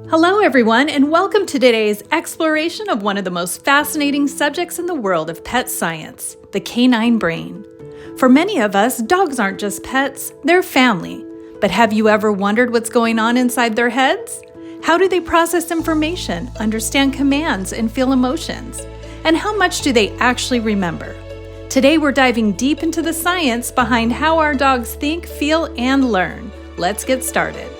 Hello everyone, and welcome to today's exploration of one of the most fascinating subjects in the world of pet science, the canine brain. For many of us, dogs aren't just pets, they're family. But have you ever wondered what's going on inside their heads? How do they process information, understand commands, and feel emotions? And how much do they actually remember? Today we're diving deep into the science behind how our dogs think, feel, and learn. Let's get started.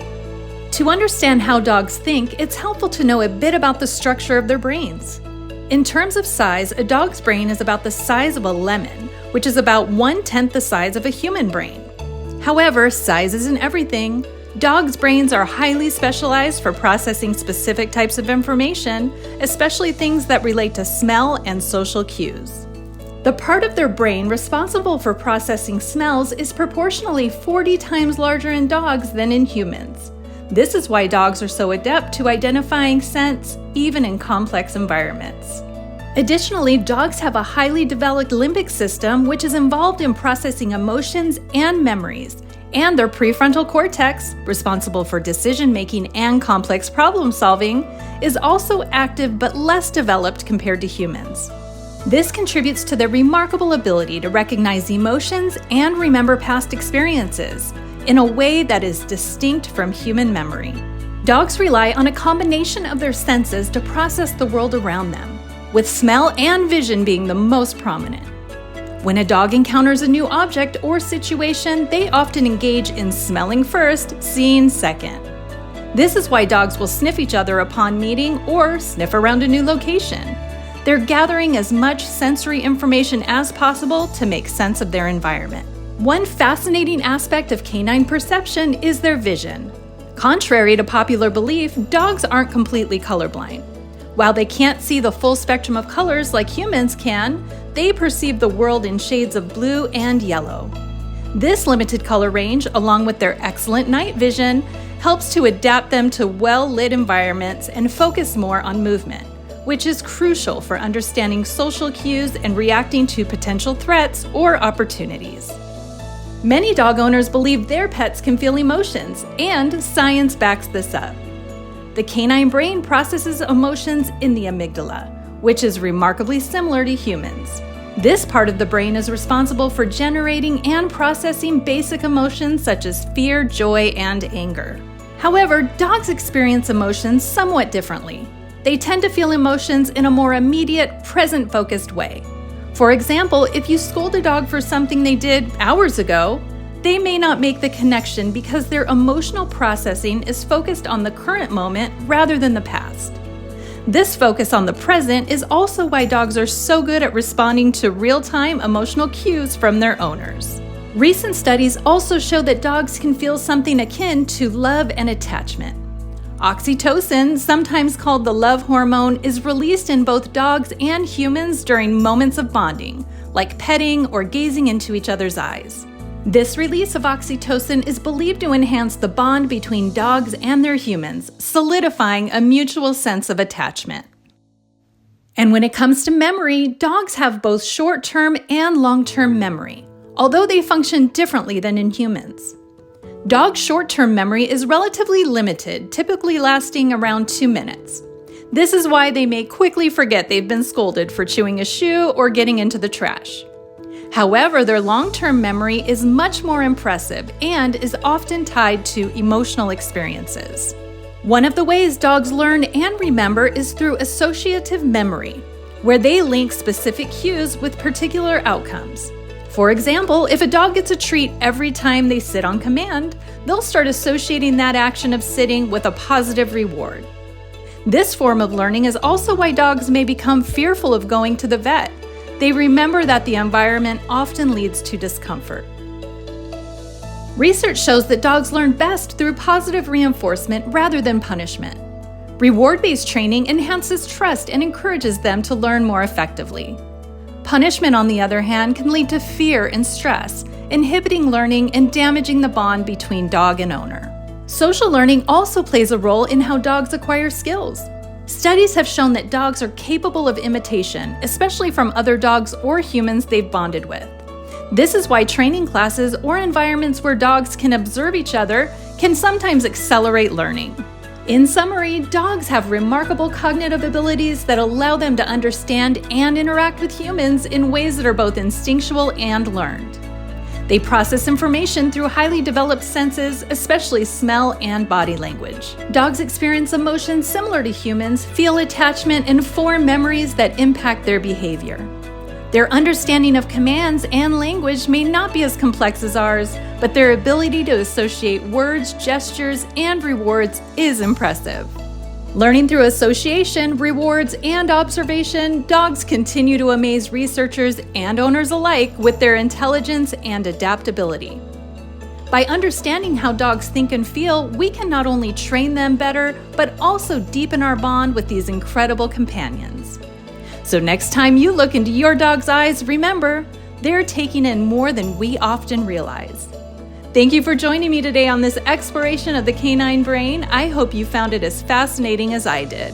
To understand how dogs think, it's helpful to know a bit about the structure of their brains. In terms of size, a dog's brain is about the size of a lemon, which is about 1/10 the size of a human brain. However, size isn't everything. Dogs' brains are highly specialized for processing specific types of information, especially things that relate to smell and social cues. The part of their brain responsible for processing smells is proportionally 40 times larger in dogs than in humans. This is why dogs are so adept to identifying scents, even in complex environments. Additionally, dogs have a highly developed limbic system, which is involved in processing emotions and memories, and their prefrontal cortex, responsible for decision-making and complex problem-solving, is also active but less developed compared to humans. This contributes to their remarkable ability to recognize emotions and remember past experiences in a way that is distinct from human memory. Dogs rely on a combination of their senses to process the world around them, with smell and vision being the most prominent. When a dog encounters a new object or situation, they often engage in smelling first, seeing second. This is why dogs will sniff each other upon meeting or sniff around a new location. They're gathering as much sensory information as possible to make sense of their environment. One fascinating aspect of canine perception is their vision. Contrary to popular belief, dogs aren't completely colorblind. While they can't see the full spectrum of colors like humans can, they perceive the world in shades of blue and yellow. This limited color range, along with their excellent night vision, helps to adapt them to well-lit environments and focus more on movement, which is crucial for understanding social cues and reacting to potential threats or opportunities. Many dog owners believe their pets can feel emotions, and science backs this up. The canine brain processes emotions in the amygdala, which is remarkably similar to humans. This part of the brain is responsible for generating and processing basic emotions such as fear, joy, and anger. However, dogs experience emotions somewhat differently. They tend to feel emotions in a more immediate, present-focused way. For example, if you scold a dog for something they did hours ago, they may not make the connection because their emotional processing is focused on the current moment rather than the past. This focus on the present is also why dogs are so good at responding to real-time emotional cues from their owners. Recent studies also show that dogs can feel something akin to love and attachment. Oxytocin, sometimes called the love hormone, is released in both dogs and humans during moments of bonding, like petting or gazing into each other's eyes. This release of oxytocin is believed to enhance the bond between dogs and their humans, solidifying a mutual sense of attachment. And when it comes to memory, dogs have both short-term and long-term memory, although they function differently than in humans. Dogs' short-term memory is relatively limited, typically lasting around 2 minutes. This is why they may quickly forget they've been scolded for chewing a shoe or getting into the trash. However, their long-term memory is much more impressive and is often tied to emotional experiences. One of the ways dogs learn and remember is through associative memory, where they link specific cues with particular outcomes. For example, if a dog gets a treat every time they sit on command, they'll start associating that action of sitting with a positive reward. This form of learning is also why dogs may become fearful of going to the vet. They remember that the environment often leads to discomfort. Research shows that dogs learn best through positive reinforcement rather than punishment. Reward-based training enhances trust and encourages them to learn more effectively. Punishment, on the other hand, can lead to fear and stress, inhibiting learning and damaging the bond between dog and owner. Social learning also plays a role in how dogs acquire skills. Studies have shown that dogs are capable of imitation, especially from other dogs or humans they've bonded with. This is why training classes or environments where dogs can observe each other can sometimes accelerate learning. In summary, dogs have remarkable cognitive abilities that allow them to understand and interact with humans in ways that are both instinctual and learned. They process information through highly developed senses, especially smell and body language. Dogs experience emotions similar to humans, feel attachment, and form memories that impact their behavior. Their understanding of commands and language may not be as complex as ours, but their ability to associate words, gestures, and rewards is impressive. Learning through association, rewards, and observation, dogs continue to amaze researchers and owners alike with their intelligence and adaptability. By understanding how dogs think and feel, we can not only train them better, but also deepen our bond with these incredible companions. So next time you look into your dog's eyes, remember, they're taking in more than we often realize. Thank you for joining me today on this exploration of the canine brain. I hope you found it as fascinating as I did.